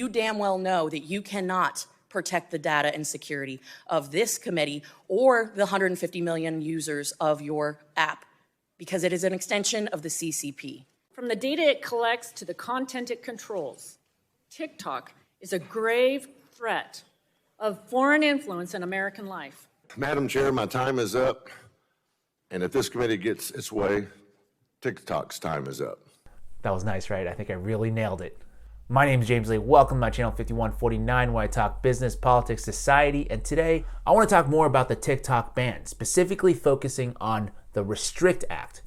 you damn well know that you cannot protect the data and security of this committee or the 150 million users of your app, because it is an extension of the CCP. From the data it collects to the content it controls, TikTok is a grave threat of foreign influence in American life. Madam Chair, my time is up. And if this committee gets its way, TikTok's time is up. That was nice, right? I think I really nailed it. My name is James Lee. Welcome to my channel 5149, where I talk business, politics, society. And today, I want to talk more about the TikTok ban, specifically focusing on the Restrict Act,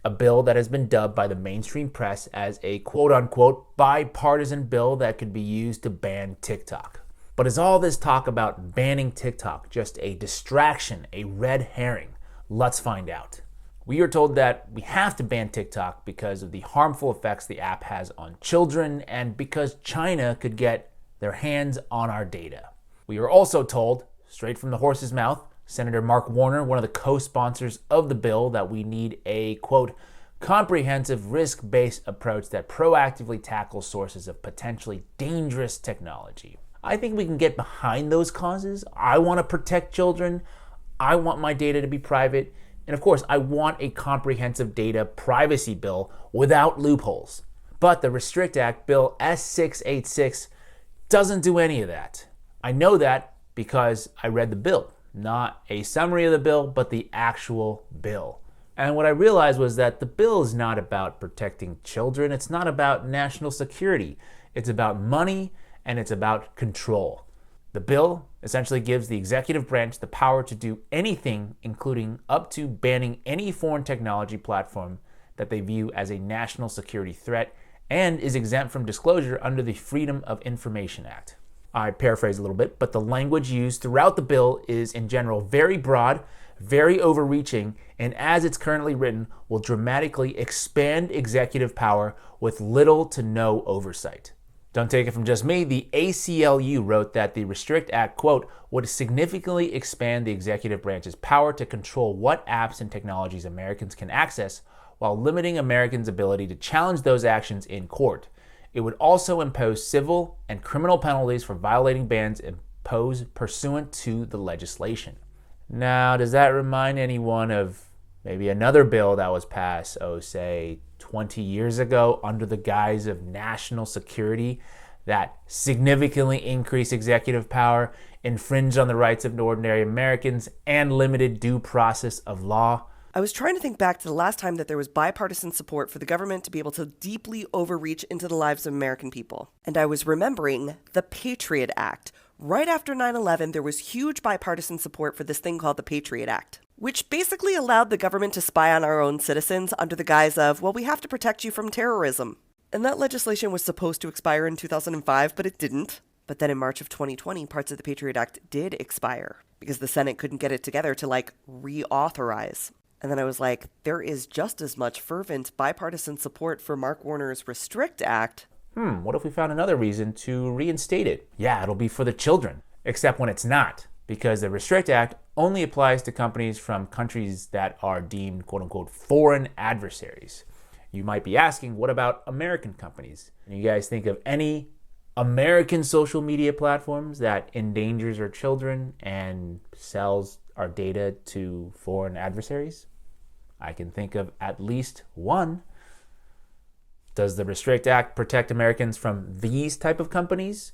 a bill that has been dubbed by the mainstream press as a quote-unquote bipartisan bill that could be used to ban TikTok. But is all this talk about banning TikTok just a distraction, a red herring? Let's find out. We are told that we have to ban TikTok because of the harmful effects the app has on children and because China could get their hands on our data. We are also told, straight from the horse's mouth, Senator Mark Warner, one of the co-sponsors of the bill, that we need a, quote, comprehensive risk-based approach that proactively tackles sources of potentially dangerous technology. I think we can get behind those causes. I want to protect children. I want my data to be private. And of course, I want a comprehensive data privacy bill without loopholes. But the Restrict Act, Bill S686, doesn't do any of that. I know that because I read the bill. Not a summary of the bill, but the actual bill. And what I realized was that the bill is not about protecting children. It's not about national security. It's about money and it's about control. The bill essentially gives the executive branch the power to do anything, including up to banning any foreign technology platform that they view as a national security threat, and is exempt from disclosure under the Freedom of Information Act. I paraphrase a little bit, but the language used throughout the bill is in general very broad, very overreaching, and as it's currently written, will dramatically expand executive power with little to no oversight. Don't take it from just me. The ACLU wrote that the Restrict Act, quote, would significantly expand the executive branch's power to control what apps and technologies Americans can access while limiting Americans' ability to challenge those actions in court. It would also impose civil and criminal penalties for violating bans imposed pursuant to the legislation. Now, does that remind anyone of maybe another bill that was passed, say, 20 years ago under the guise of national security that significantly increased executive power, infringed on the rights of ordinary Americans, and limited due process of law? I was trying to think back to the last time that there was bipartisan support for the government to be able to deeply overreach into the lives of American people. And I was remembering the Patriot Act. Right after 9/11, there was huge bipartisan support for this thing called the Patriot Act, which basically allowed the government to spy on our own citizens under the guise of, well, we have to protect you from terrorism. And that legislation was supposed to expire in 2005, but it didn't. But then in March of 2020, parts of the Patriot Act did expire because the Senate couldn't get it together to, reauthorize. And then I was like, there is just as much fervent bipartisan support for Mark Warner's Restrict Act. What if we found another reason to reinstate it? Yeah, it'll be for the children, except when it's not, because the Restrict Act only applies to companies from countries that are deemed, quote unquote, foreign adversaries. You might be asking, what about American companies? And you guys think of any American social media platforms that endangers our children and sells our data to foreign adversaries? I can think of at least one. Does the Restrict Act protect Americans from these type of companies?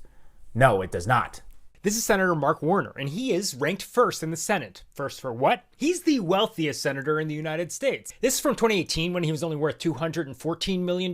No, it does not. This is Senator Mark Warner, and he is ranked first in the Senate. First for what? He's the wealthiest senator in the United States. This is from 2018 when he was only worth $214 million.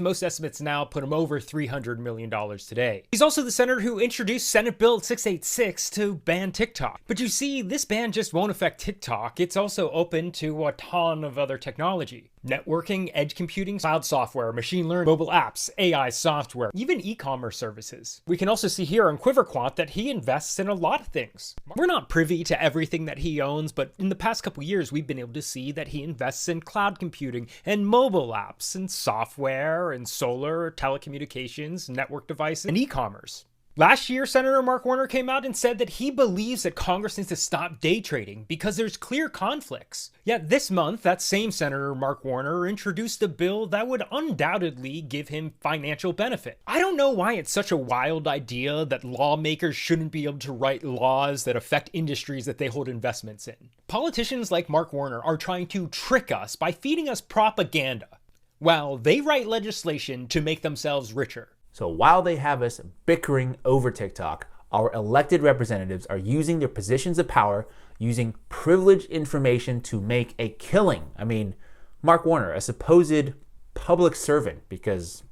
Most estimates now put him over $300 million today. He's also the senator who introduced Senate Bill 686 to ban TikTok. But you see, this ban just won't affect TikTok. It's also open to a ton of other technology. Networking, edge computing, cloud software, machine learning, mobile apps, AI software, even e-commerce services. We can also see here on QuiverQuant that he invests in a lot of things. We're not privy to everything that he owns, but in the past couple years, we've been able to see that he invests in cloud computing and mobile apps and software and solar, telecommunications, network devices, and e-commerce. Last year, Senator Mark Warner came out and said that he believes that Congress needs to stop day trading because there's clear conflicts. Yet this month, that same Senator Mark Warner introduced a bill that would undoubtedly give him financial benefit. I don't know why it's such a wild idea that lawmakers shouldn't be able to write laws that affect industries that they hold investments in. Politicians like Mark Warner are trying to trick us by feeding us propaganda, while they write legislation to make themselves richer. So while they have us bickering over TikTok, our elected representatives are using their positions of power, using privileged information to make a killing. I mean, Mark Warner, a supposed public servant, because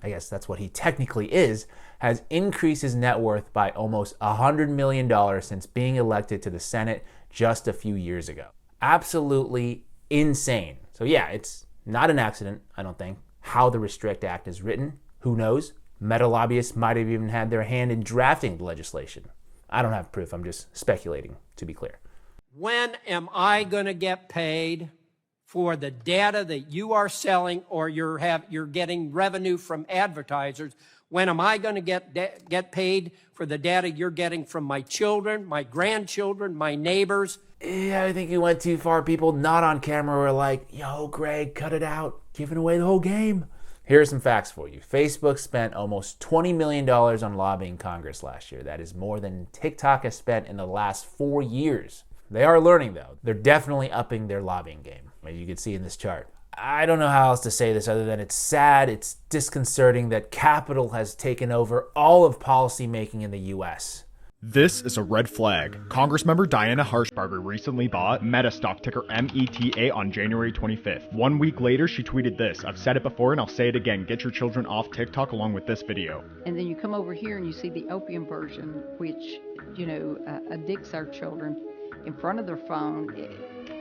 I guess that's what he technically is, has increased his net worth by almost $100 million since being elected to the Senate just a few years ago. Absolutely insane. So yeah, it's not an accident, I don't think, how the Restrict Act is written. Who knows? Meta lobbyists might have even had their hand in drafting the legislation. I don't have proof, I'm just speculating, to be clear. When am I going to get paid for the data that you are selling, or you're getting revenue from advertisers? When am I going to get paid for the data you're getting from my children, my grandchildren, my neighbors? Yeah, I think you went too far. People not on camera were like, yo, Greg, cut it out, giving away the whole game. Here are some facts for you. Facebook spent almost $20 million on lobbying Congress last year. That is more than TikTok has spent in the last 4 years. They are learning, though. They're definitely upping their lobbying game, as you can see in this chart. I don't know how else to say this other than it's sad, it's disconcerting that capital has taken over all of policymaking in the U.S. This is a red flag. Congressmember Diana Harshbarger recently bought Meta stock ticker META on January 25th. 1 week later, she tweeted this: "I've said it before and I'll say it again. Get your children off TikTok along with this video." And then you come over here and you see the opium version, which, addicts our children in front of their phone.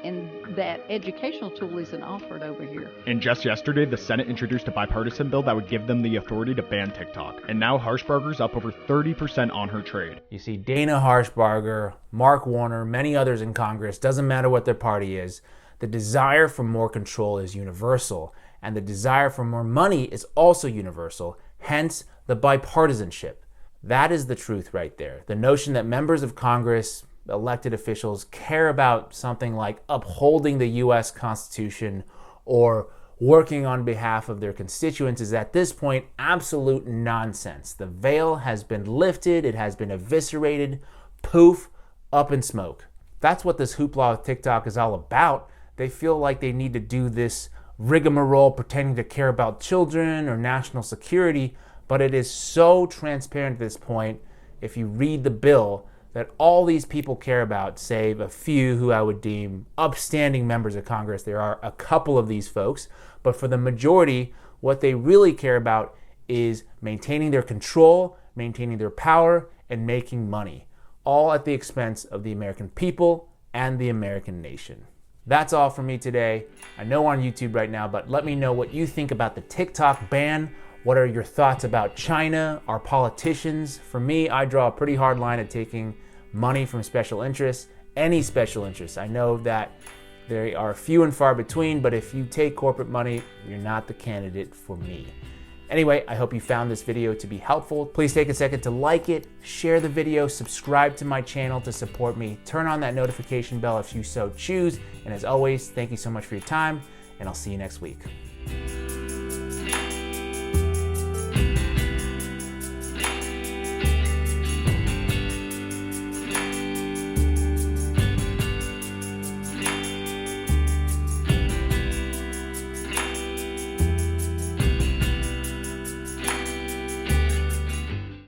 And that educational tool isn't offered over here. And just yesterday, the Senate introduced a bipartisan bill that would give them the authority to ban TikTok. And now Harshbarger's up over 30% on her trade. You see Dana Harshbarger, Mark Warner, many others in Congress, doesn't matter what their party is, the desire for more control is universal, and the desire for more money is also universal, hence the bipartisanship. That is the truth right there. The notion that members of Congress, elected officials, care about something like upholding the U.S. Constitution or working on behalf of their constituents is at this point absolute nonsense. The veil has been lifted, it has been eviscerated, poof, up in smoke. That's what this hoopla with TikTok is all about. They feel like they need to do this rigmarole pretending to care about children or national security, but it is so transparent at this point, if you read the bill, that all these people care about, save a few who I would deem upstanding members of Congress. There are a couple of these folks, but for the majority, what they really care about is maintaining their control, maintaining their power, and making money, all at the expense of the American people and the American nation. That's all from me today. I know we're on YouTube right now, but let me know what you think about the TikTok ban. What are your thoughts about China, our politicians? For me, I draw a pretty hard line at taking money from special interests, any special interests. I know that they are few and far between, but if you take corporate money, you're not the candidate for me. Anyway, I hope you found this video to be helpful. Please take a second to like it, share the video, subscribe to my channel to support me, turn on that notification bell if you so choose, and as always, thank you so much for your time, and I'll see you next week.